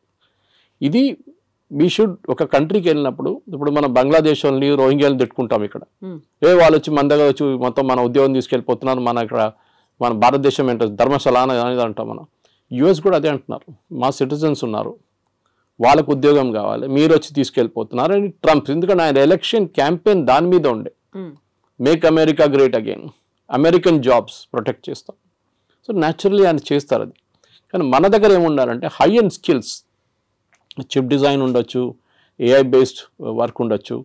ఇది వీ షుడ్ ఒక కంట్రీకి వెళ్ళినప్పుడు, ఇప్పుడు మనం బంగ్లాదేశ్ వాళ్ళని రోహింగ్యాలను తిట్టుకుంటాం ఇక్కడ, వాళ్ళు వచ్చి మన దగ్గర వచ్చి మొత్తం మన ఉద్యోగం తీసుకెళ్ళిపోతున్నారు, మన ఇక్కడ మన భారతదేశం ఏంటో ధర్మశాల అనేది అంటాం మనం. యూఎస్ కూడా అదే అంటున్నారు, మా సిటిజన్స్ ఉన్నారు, వాళ్ళకు ఉద్యోగం కావాలి, మీరు వచ్చి తీసుకెళ్ళిపోతున్నారు అని ట్రంప్. ఎందుకంటే ఆయన ఎలక్షన్ క్యాంపెయిన్ దాని మీద ఉండే, make America great again, American jobs protect చేస్తాం. సో న్యాచురల్లీ ఆయన చేస్తారు అది. కానీ మన దగ్గర ఏముండాలంటే high end skills, chip design ఉండొచ్చు, ఏఐ బేస్డ్ వర్క్ ఉండొచ్చు,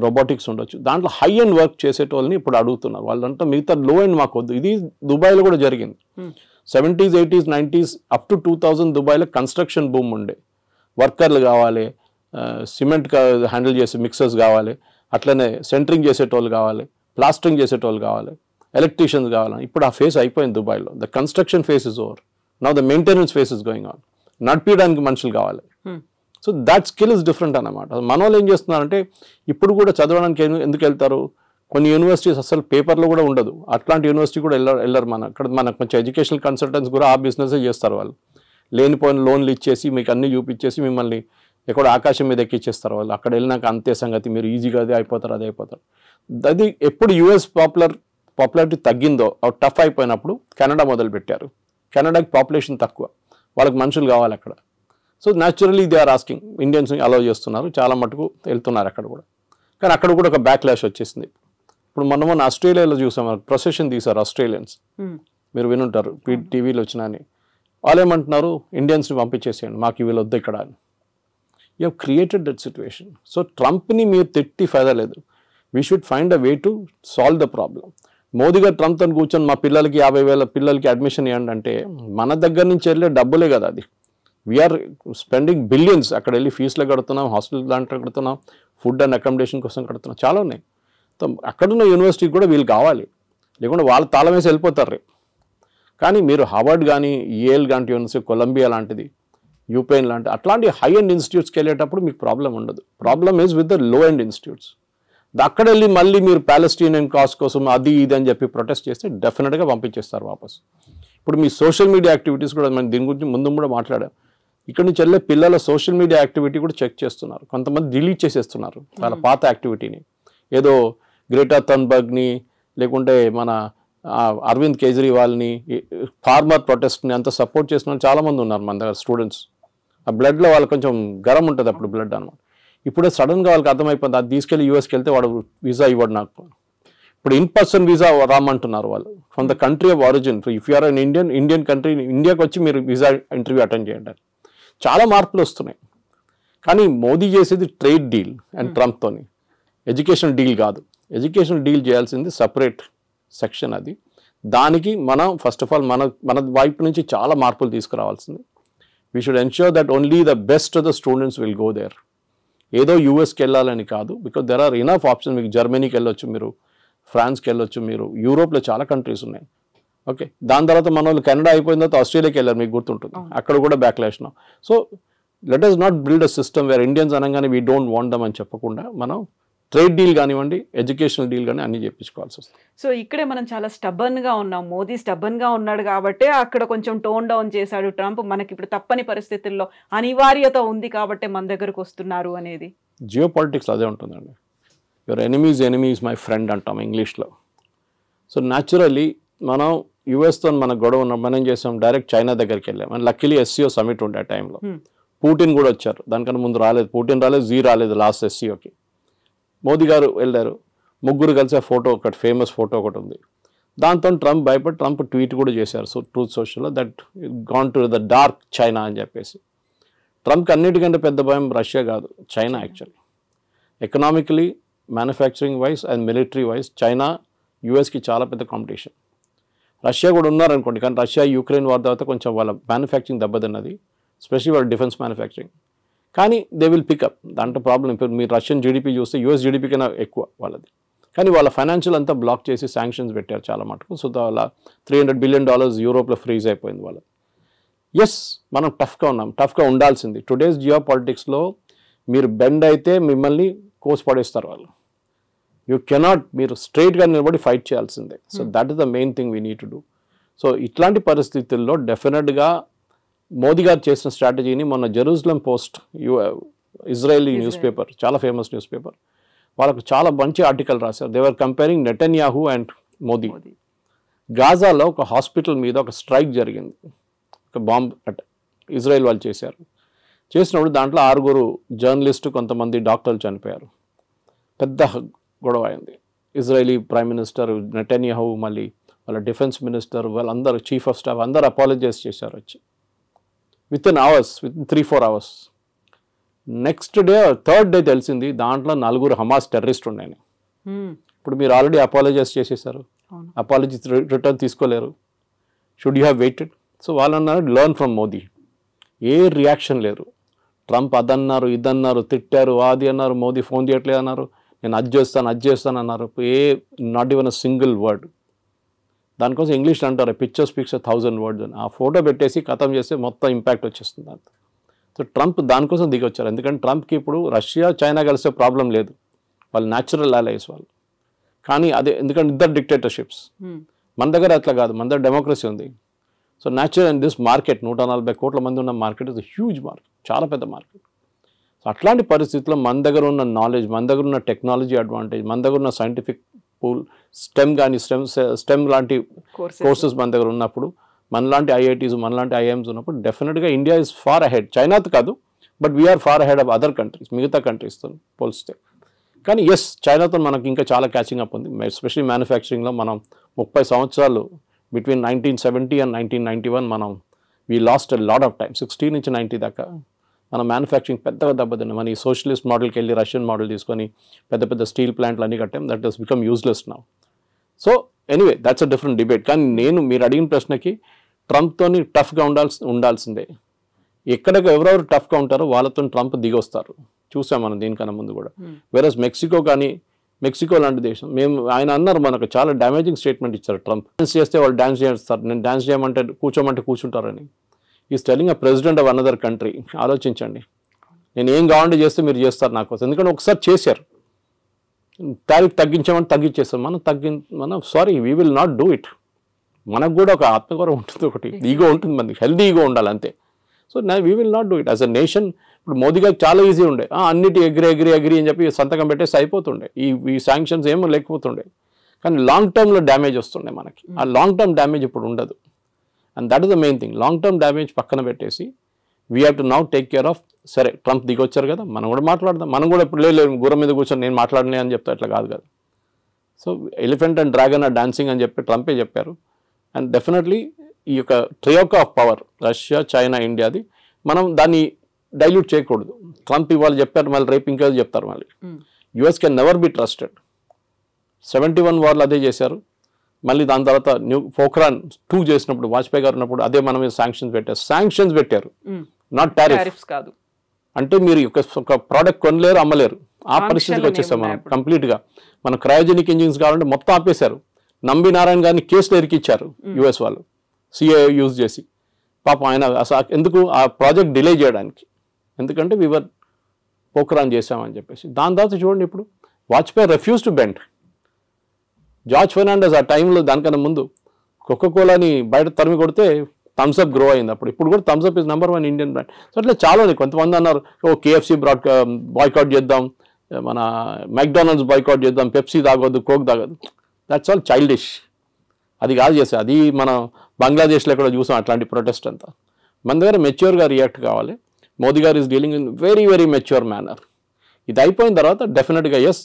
రోబోటిక్స్ ఉండొచ్చు, దాంట్లో హై అండ్ వర్క్ చేసేటోళ్ళని ఇప్పుడు అడుగుతున్నారు. వాళ్ళంతా మిగతా లో అండ్ మాకు వద్దు. ఇది దుబాయ్లో కూడా జరిగింది. 70s, 80s, 90s up to 2000 దుబాయ్లో కన్స్ట్రక్షన్ బూమ్ ఉండే. వర్కర్లు కావాలి, సిమెంట్ హ్యాండిల్ చేసే మిక్సర్స్ కావాలి, అట్లనే సెంటరింగ్ చేసేటోళ్ళు కావాలి, ప్లాస్టరింగ్ చేసేటోళ్ళు కావాలి, ఎలక్ట్రీషియన్స్ కావాలి. ఇప్పుడు ఆ ఫేస్ అయిపోయింది దుబాయ్లో. The construction face is over, now the maintenance face is going on. నడిపించడానికి మనుషులు కావాలి. So that skill is different అన్నమాట. మన వాళ్ళు ఏం చేస్తున్నారంటే ఇప్పుడు కూడా చదవడానికి ఎందుకు వెళ్తారు, కొన్ని యూనివర్సిటీస్ అసలు పేపర్లో కూడా ఉండదు, అట్లాంటి యూనివర్సిటీ కూడా వెళ్ళరు. అక్కడ మనకు కొంచెం ఎడ్యుకేషనల్ కన్సల్టెంట్స్ కూడా ఆ బిజినెస్ చేస్తారు. వాళ్ళు లేనిపోయిన లోన్లు ఇచ్చేసి మీకు అన్నీ చూపించేసి మిమ్మల్ని ఎక్కడ ఆకాశం మీద ఎక్కిచ్చేస్తారు వాళ్ళు. అక్కడ వెళ్ళినాక అంతే సంగతి, మీరు ఈజీగా అదే అయిపోతారు. అది ఎప్పుడు యూఎస్ పాపులారిటీ తగ్గిందో, టఫ్ అయిపోయినప్పుడు కెనడా మొదలుపెట్టారు. కెనడాకి పాపులేషన్ తక్కువ, వాళ్ళకి మనుషులు కావాలి అక్కడ. So naturally they are asking, Indians allow చేస్తున్నారు, చాలా మటుకు వెళ్తున్నారు అక్కడ కూడా. కానీ అక్కడ కూడా ఒక బ్యాక్లాష్ వచ్చేసింది. ఇప్పుడు మొన్న ఆస్ట్రేలియాలో చూసాం, ప్రొసెషన్ తీశారు ఆస్ట్రేలియన్స్, మీరు వినుంటారు టీవీలో వచ్చినా అని. వాళ్ళు ఏమంటున్నారు, ఇండియన్స్ని పంపించేసేయండి, మాకు ఇవి వద్దు ఇక్కడ అని. You have created that situation. So ట్రంప్ని మీరు తిట్టి ఫైదా లేదు. We should find a way to solve the problem. Modi గారు ట్రంప్తో కూర్చొని మా పిల్లలకి 50,000 పిల్లలకి అడ్మిషన్ ఇవ్వండి అంటే మన దగ్గర నుంచి వెళ్ళే డబ్బులే కదా అది. We're spending billions. అక్కడ వెళ్ళి ఫీజులు కడుతున్నాం, హాస్టల్ దాంట్లో కడుతున్నాం, ఫుడ్ అండ్ అకామిడేషన్ కోసం కడుతున్నాం, చాలా ఉన్నాయి. అక్కడున్న యూనివర్సిటీకి కూడా వీళ్ళు కావాలి, లేకుంటే వాళ్ళు తాళం వేసి వెళ్ళిపోతారు రేపు. కానీ మీరు హార్వర్డ్ కానీ, ఏల్ లాంటి యూనివర్సిటీ, కొలంబియా లాంటిది, యూపెన్ లాంటి అట్లాంటి హై అండ్ ఇన్స్టిట్యూట్స్కి వెళ్ళేటప్పుడు మీకు ప్రాబ్లం ఉండదు. Problem is with the low and institutes. అక్కడ వెళ్ళి మళ్ళీ మీరు ప్యాలెస్టీనియన్ కాజ్ కోసం అది ఇది అని చెప్పి ప్రొటెస్ట్ చేస్తే డెఫినెట్గా పంపించేస్తారు వాపస్. ఇప్పుడు మీ సోషల్ మీడియా యాక్టివిటీస్ కూడా మనం దీని గురించి ముందు కూడా మాట్లాడాం. ఇక్కడ నుంచి వెళ్ళే పిల్లల సోషల్ మీడియా యాక్టివిటీ కూడా చెక్ చేస్తున్నారు. కొంతమంది డిలీట్ చేసేస్తున్నారు వాళ్ళ పాత యాక్టివిటీని. ఏదో గ్రేటా థన్బర్గ్ని లేకుంటే మన అరవింద్ కేజ్రీవాల్ని, ఫార్మర్ ప్రొటెస్ట్ని అంత సపోర్ట్ చేసిన చాలామంది ఉన్నారు మన దగ్గర స్టూడెంట్స్. ఆ బ్లడ్లో వాళ్ళకి కొంచెం గరం ఉంటుంది అప్పుడు బ్లడ్ అనమాట. ఇప్పుడే సడన్గా వాళ్ళకి అర్థమైపోయింది, అది తీసుకెళ్ళి యూఎస్కి వెళ్తే వాడు వీసా ఇవ్వడు నాకు. ఇప్పుడు ఇన్ పర్సన్ వీసా రామంటున్నారు వాళ్ళు, from the country of origin. If you're an Indian country, ఇండియాకి వచ్చి మీరు వీసా ఇంటర్వ్యూ అటెండ్ చేయండి. చాలా మార్పులు వస్తున్నాయి. కానీ మోదీ చేసేది ట్రేడ్ డీల్ అండ్ ట్రంప్తోని, ఎడ్యుకేషన్ డీల్ కాదు. ఎడ్యుకేషన్ డీల్ చేయాల్సింది సపరేట్ సెక్షన్ అది. దానికి మనం ఫస్ట్ ఆఫ్ ఆల్ మన వైపు నుంచి చాలా మార్పులు తీసుకురావాల్సింది. We should ensure that only the best of the students will go there. ఏదో యూఎస్కి వెళ్ళాలని కాదు, because there are enough options. మీకు జర్మనీకి వెళ్ళొచ్చు, మీరు ఫ్రాన్స్కి వెళ్ళొచ్చు, మీరు యూరోప్లో చాలా కంట్రీస్ ఉన్నాయి. ఓకే, దాని తర్వాత మన వాళ్ళు కెనడా అయిపోయిన తర్వాత ఆస్ట్రేలియాకి వెళ్ళారు, మీకు గుర్తుంటుంది, అక్కడ కూడా backlash. So let us not build a system wear Indians అనగానే వీ డోంట్ వాంట్ దమ్ అని చెప్పకుండా మనం ట్రేడ్ డీల్ కానివ్వండి, ఎడ్యుకేషనల్ డీల్ కానీ అన్ని చేయించుకోవాల్సి వస్తుంది. సో ఇక్కడే మనం చాలా స్టబర్న్గా ఉన్నాం. మోదీ స్టబర్న్గా ఉన్నాడు కాబట్టి అక్కడ కొంచెం టోన్ డౌన్ చేశాడు ట్రంప్. మనకి ఇప్పుడు తప్పని పరిస్థితుల్లో అనివార్యత ఉంది కాబట్టి మన దగ్గరకు వస్తున్నారు అనేది. జియో పాలిటిక్స్ అదే ఉంటుందండి. యువర్ ఎనిమీస్ మై ఫ్రెండ్ అంటాం ఇంగ్లీష్లో. సో న్యాచురల్లీ మనం యుఎస్తో మన గొడవ ఉన్న మనం ఏం చేసాం, డైరెక్ట్ చైనా దగ్గరికి వెళ్ళాం. అండ్ లక్కీలీ SCO సమిట్ ఉండే ఆ టైంలో పుటిన్ కూడా వచ్చారు. దానికన్నా ముందు రాలేదు, పుటిన్ రాలేదు, జీ రాలేదు లాస్ట్ SCOకి. మోదీ గారు వెళ్ళారు, ముగ్గురు కలిసి ఆ ఫోటో ఒకటి ఫేమస్ ఫోటో ఒకటి ఉంది. దాంతో ట్రంప్ భయపడి ట్రంప్ ట్వీట్ కూడా చేశారు ట్రూత్ సోషల్లో, that gone to the dark China అని చెప్పేసి. ట్రంప్కి అన్నిటికంటే పెద్ద భయం రష్యా కాదు, China. Actually economically, manufacturing wise and military wise China యూఎస్కి చాలా పెద్ద కాంపిటీషన్. రష్యా కూడా ఉన్నారనుకోండి, కానీ రష్యా యుక్రెయిన్ వార్ తర్వాత కొంచెం వాళ్ళ మ్యానుఫ్యాక్చరింగ్ దెబ్బతిన్నది, స్పెషల్లీ వాళ్ళ డిఫెన్స్ మ్యానుఫ్యాక్చరింగ్. కానీ దే విల్ పికప్, దాంట్లో ప్రాబ్లం. ఇప్పుడు మీరు రష్యన్ జీడిపి చూస్తే US జీడిపి కన్నా ఎక్కువ వాళ్ళది. కానీ వాళ్ళ ఫైనాన్షియల్ అంతా బ్లాక్ చేసి శాంక్షన్స్ పెట్టారు చాలా మటుకు. సో వాళ్ళ $300 బిలియన్ యూరోప్లో ఫ్రీజ్ అయిపోయింది వాళ్ళది. ఎస్, మనం టఫ్గా ఉన్నాం, టఫ్గా ఉండాల్సింది. టుడేస్ జియో పాలిటిక్స్లో మీరు బెండ్ అయితే మిమ్మల్ని కోసి పడేస్తారు వాళ్ళు. యూ కెనాట్, మీరు స్ట్రైట్గా నిలబడి ఫైట్ చేయాల్సిందే. So that is the main thing we need to do. So ఇట్లాంటి పరిస్థితుల్లో డెఫినెట్గా మోదీ గారు చేసిన స్ట్రాటజీని మొన్న Jerusalem Post, Israeli newspaper, చాలా ఫేమస్ న్యూస్ పేపర్, వాళ్ళకు చాలా మంచి ఆర్టికల్ రాశారు. They were comparing Netanyahu and Modi. గాజాలో ఒక హాస్పిటల్ మీద ఒక స్ట్రైక్ జరిగింది, ఒక బాంబ్ అటాక్ ఇజ్రాయెల్ వాళ్ళు చేశారు. చేసినప్పుడు దాంట్లో 6 జర్నలిస్టు, కొంతమంది డాక్టర్లు చనిపోయారు. పెద్ద గొడవ అయింది. ఇజ్రాయలీ ప్రైమ్ మినిస్టర్ నెటన్యాహు, మళ్ళీ వాళ్ళ డిఫెన్స్ మినిస్టర్, వాళ్ళందరూ చీఫ్ ఆఫ్ స్టాఫ్ అందరూ అపాలజైజ్ చేశారు వచ్చి. Within 3-4 hours. Next day, third day తెలిసింది దాంట్లో 4 హమాస్ టెర్రరిస్ట్ ఉన్నాయని. ఇప్పుడు మీరు ఆల్రెడీ అపాలజైజ్ చేసేసారు, అపాలజీ రిటర్న్ తీసుకోలేరు. Should you have weighted? So వాళ్ళు అన్నారు learn from Modi. A reaction లేరు. ట్రంప్ అదన్నారు, ఇదన్నారు, తిట్టారు, అది అన్నారు, మోదీ ఫోన్ చేయట్లేదు అన్నారు, నేను అది చేస్తాను అన్నారు. Not even a single word. దానికోసం ఇంగ్లీష్లో అంటారు పిక్చర్ స్పీక్స్ 1000 words అని. ఆ ఫోటో పెట్టేసి ఖతం చేస్తే మొత్తం ఇంపాక్ట్ వచ్చేస్తుంది అంత. సో ట్రంప్ దానికోసం దిగి వచ్చారు. ఎందుకంటే ట్రంప్కి ఇప్పుడు రష్యా చైనా కలిసే ప్రాబ్లం లేదు, వాళ్ళు న్యాచురల్ అలైస్ వాళ్ళు. కానీ అదే ఎందుకంటే ఇద్దరు డిక్టేటర్షిప్స్. మన దగ్గర అట్లా కాదు, మన దగ్గర డెమోక్రసీ ఉంది. So natural in this market, 140 కోట్ల మంది ఉన్న మార్కెట్ ఇస్ హ్యూజ్ మార్కెట్, చాలా పెద్ద మార్కెట్. సో అట్లాంటి పరిస్థితుల్లో మన దగ్గర ఉన్న నాలెడ్జ్, మన దగ్గర ఉన్న టెక్నాలజీ అడ్వాంటేజ్, మన దగ్గర ఉన్న సైంటిఫిక్ పూల్, స్టెమ్ కానీ స్టెమ్ లాంటి కోర్సెస్ మన దగ్గర ఉన్నప్పుడు, మనలాంటి IITs, మనలాంటి IIMs ఉన్నప్పుడు డెఫినెట్గా ఇండియా ఇస్ ఫార్ అహెడ్. చైనాతో కాదు, but we're far ahead of other countries, మిగతా కంట్రీస్తో పోలిస్తే. కానీ ఎస్, చైనాతో మనకి ఇంకా చాలా క్యాచింగ్ అప్ ఉంది. ఎస్పెషల్లీ మ్యానుఫ్యాక్చరింగ్లో మనం 30 సంవత్సరాలు బిట్వీన్ 1970 and 1991 మనం we lost a lot of time. 60 నుంచి 90 దాకా మన మ్యానుఫ్యాక్చరింగ్ పెద్దగా దెబ్బతిన్నాం. మన ఈ సోషలిస్ట్ మోడల్కి వెళ్ళి రష్యన్ మోడల్ తీసుకొని పెద్ద పెద్ద స్టీల్ ప్లాంట్లు అన్నీ కట్టాం. That has become useless now. So anyway that's a different debate. కానీ మీరు అడిగిన ప్రశ్నకి ట్రంప్తోని టఫ్గా ఉండాల్సిందే. ఎక్కడికి ఎవరెవరు టఫ్గా ఉంటారో వాళ్ళతో ట్రంప్ దిగొస్తారు. చూసాం మనం దీనికన్నా ముందు కూడా. వేరస్ మెక్సికో కానీ, మెక్సికో లాంటి దేశం, ఆయన అన్నారు మనకు చాలా డ్యామేజింగ్ స్టేట్మెంట్ ఇచ్చారు ట్రంప్. డాన్స్ చేస్తే వాళ్ళు డాన్స్ చేస్తారు, నేను డాన్స్ చేయమంటే కూర్చోమంటే కూర్చుంటారని. Is telling a president of another country. ఆలోచించండి, నేను ఏం కావాలంటే చేస్తే మీరు చేస్తారు నా కోసం. ఎందుకంటే ఒకసారి చేశారు, టారిఫ్ తగ్గించామని తగ్గించేస్తారు. మనం sorry, we will not do it. మనకు కూడా ఒక ఆత్మగౌరవం ఉంటుంది, ఒకటి ఈగో ఉంటుంది, మనకి హెల్దీ ఈగో ఉండాలి అంతే. So we will not do it as a nation. ఇప్పుడు మోదీ గారికి చాలా ఈజీ ఉండే, అన్నిటి ఎగ్రీ అని చెప్పి సంతకం పెట్టేసి అయిపోతుండే, ఈ శాంక్షన్స్ ఏమో లేకపోతుండే. కానీ లాంగ్ టర్మ్లో డ్యామేజ్ వస్తుండే మనకి. ఆ లాంగ్ టర్మ్ డ్యామేజ్ ఇప్పుడు ఉండదు. And that is the main thing. Long term damage పక్కన పెట్టేసి we have to now take care of. సరే, ట్రంప్ దిగొచ్చారు కదా, మనం కూడా మాట్లాడదాం. మనం కూడా ఇప్పుడు లేదు గుర్రం మీద కూర్చొని నేను మాట్లాడలే అని చెప్తా, ఇట్లా కాదు కదా. So elephant and dragon are dancing అని చెప్పి ట్రంపే చెప్పారు. అండ్ డెఫినెట్లీ ఈ యొక్క troika of power Russia, China, ఇండియాది మనం దాన్ని డైల్యూట్ చేయకూడదు. ట్రంప్ ఇవాళ చెప్పారు, మళ్ళీ రేపు ఇంకా చెప్తారు. మళ్ళీ US can never be trusted. 71 వార్లు అదే చేశారు. మళ్ళీ దాని తర్వాత పోఖ్రాన్ 2 చేసినప్పుడు, వాజ్పేయి గారు ఉన్నప్పుడు అదే మన మీద శాంక్షన్స్ పెట్టారు, నాట్ టారిఫ్స్ కాదు. అంటే మీరు ఒక ప్రోడక్ట్ కొనలేరు, అమ్మలేరు, ఆ పరిస్థితికి వచ్చేసాం మనం కంప్లీట్గా. మన క్రయోజెనిక్ ఇంజిన్స్ కావాలంటే మొత్తం ఆపేశారు. నంబి నారాయణ గారిని కేసులో ఇరికిచ్చారు యుఎస్ వాళ్ళు, సిఏ యూజ్ చేసి. పాపం ఆయన అసలు ఎందుకు ఆ ప్రాజెక్ట్ డిలే చేయడానికి, ఎందుకంటే వివర్ పోక్రాన్ చేసామని చెప్పేసి. దాని తర్వాత చూడండి ఇప్పుడు Vajpayee refuse to bend. George Fernandes ఆ టైంలో దానికన్నా ముందు కోకోకోలాని బయట తరిమి కొడితే థమ్స్అప్ గ్రో అయింది అప్పుడు. ఇప్పుడు కూడా Thums Up is #1 Indian brand. So అట్లా చాలా ఉంది. కొంతమంది అన్నారు కేఎఫ్సి బాయ్కాట్ చేద్దాం, మన మెక్డానల్డ్స్ బాయ్కాట్ చేద్దాం, పెప్సీ తాగొద్దు, కోక్ తాగొద్దు. That's all childish. అది కాదు చేసేది. అది మనం బంగ్లాదేశ్లో ఎక్కడ చూసాం అట్లాంటి ప్రొటెస్ట్ అంతా. మన దగ్గర మెచ్యూర్గా రియాక్ట్ కావాలి. మోదీ గారు is dealing in very very mature manner. ఇది అయిపోయిన తర్వాత డెఫినెట్గా yes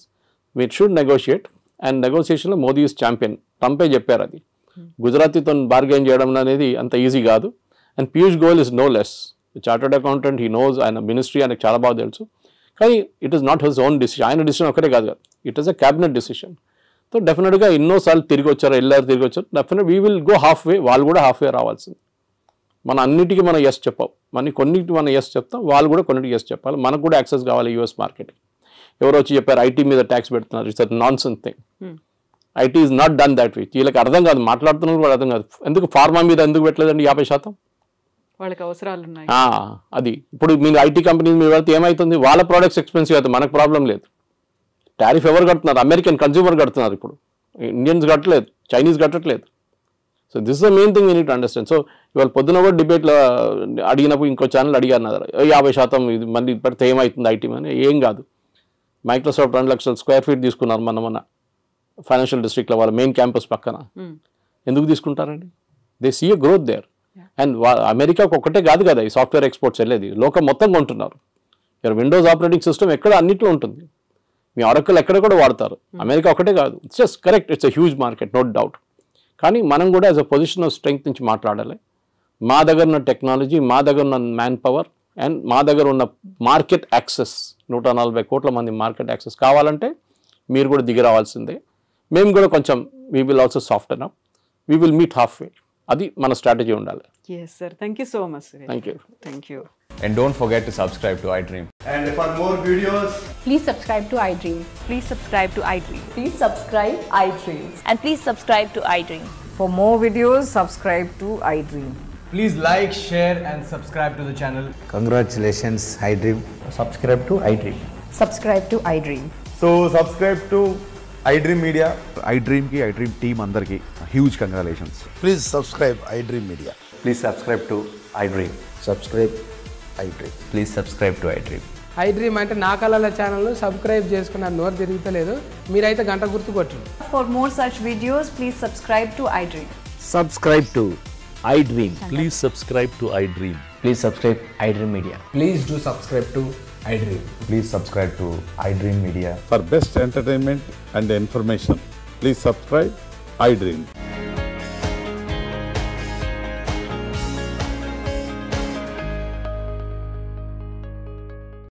we should negotiate. And నెగోషియేషన్లో మోదీ ఈజ్ ఛాంపియన్. ట్రంపే చెప్పారు అది. గుజరాతీతో బార్గెన్ చేయడం అనేది అంత ఈజీ కాదు. And Piyush Goyal is no less chartered accountant. He knows, ఆయన మినిస్ట్రీ ఆయనకు చాలా బాగా తెలుసు. కానీ it is not his own decision. ఆయన డిసిషన్ ఒకటే కాదు కదా, it is a cabinet decision. So డెఫినెట్గా ఎన్నోసార్లు తిరిగి వచ్చారు, తిరిగి వచ్చారు. Definite we will go half వే. వాళ్ళు కూడా హాఫ్ వే రావాల్సింది. మన అన్నిటికీ మనం ఎస్ చెప్పాం, కొన్నిటికి మనం ఎస్ చెప్తాం, వాళ్ళు కూడా కొన్నిటికి ఎస్ చెప్పాలి. మనకు కూడా యాక్సెస్ కావాలి యూఎస్ మార్కెట్. ఎవరో వచ్చి చెప్పారు ఐటీ మీద ట్యాక్స్ పెడుతున్నారు. It's non sense thing. IT is not done that way. వీళ్ళకి అర్థం కాదు, మాట్లాడుతున్నారు కూడా అర్థం కాదు. ఎందుకు ఫార్మా మీద ఎందుకు పెట్టలేదండి 50%? వాళ్ళకి అవసరాలు ఉన్నాయి. అది ఇప్పుడు మీరు ఐటీ కంపెనీ మీద పెడితే ఏమవుతుంది? వాళ్ళ ప్రోడక్ట్స్ ఎక్స్పెన్సివ్ అవుతుంది, మనకు ప్రాబ్లం లేదు. టారిఫ్ ఎవరు కడుతున్నారు? అమెరికన్ కన్స్యూమర్ కడుతున్నారు. ఇప్పుడు ఇండియన్స్ కట్టలేదు, చైనీస్ కట్టట్లేదు. So this is the main thing we need to understand. So ఇవాళ పొద్దున కూడా డిబేట్లో అడిగినప్పుడు ఇంకో ఛానల్ అడిగారు, 50% ఇది మళ్ళీ పెడితే ఏమవుతుంది ఐటీ అని. ఏం కాదు. మైక్రోసాఫ్ట్ 2 లక్షల స్క్వేర్ ఫీట్ తీసుకున్నారు మన ఫైనాన్షియల్ డిస్ట్రిక్ట్లో, వాళ్ళ మెయిన్ క్యాంపస్ పక్కన. ఎందుకు తీసుకుంటారండి? They see a growth there. And అమెరికాకు ఒక్కటే కాదు కదా ఈ సాఫ్ట్వేర్ ఎక్స్పోర్ట్స్ వెళ్ళేది, లోకం మొత్తం కొంటున్నారు. విండోస్ ఆపరేటింగ్ సిస్టమ్ ఎక్కడ అన్నిట్లో ఉంటుంది. మీ ఆరకల్ ఎక్కడ కూడా వాడతారు. అమెరికా ఒకటే కాదు. It's just correct, it's a huge market, no doubt. కానీ మనం కూడా as a position of strength నుంచి మాట్లాడాలి. మా దగ్గర ఉన్న టెక్నాలజీ, మా దగ్గర ఉన్న మ్యాన్ పవర్ అండ్ మా దగ్గర ఉన్న మార్కెట్ యాక్సెస్, 140 కోట్ల మంది మార్కెట్ యాక్సెస్ కావాలంటే మీరు కూడా దిగి రావాల్సిందే. మేము కూడా కొంచెం we will also soften up, we will meet halfway. అది మన స్ట్రాటజీ ఉండాలి. Yes sir, thank you so much. Thank you. And don't forget to subscribe to iDream. And for more videos, Please subscribe to iDream. Please subscribe to iDream. Please subscribe iDream. And please subscribe to iDream. For more videos, subscribe to iDream. please like, share and subscribe to the channel. Congratulations, iDream. Subscribe to iDream. Subscribe to iDream. So subscribe to iDream Media. iDream team andarki huge congratulations. Please subscribe iDream Media. Please subscribe to iDream. Subscribe iDream. Please subscribe to iDream. iDream అంటే నా కళల ఛానల్ను subscribe చేసుకున్న నోరు తిరుగుతలేదు, మీరైతే గంట గుర్తు కొట్టండి. For more such videos, please subscribe to iDream. Subscribe to iDream. Please subscribe to iDream. Please subscribe iDream Media. Please do subscribe to iDream. Please subscribe to iDream Media. For best entertainment and information, please subscribe iDream.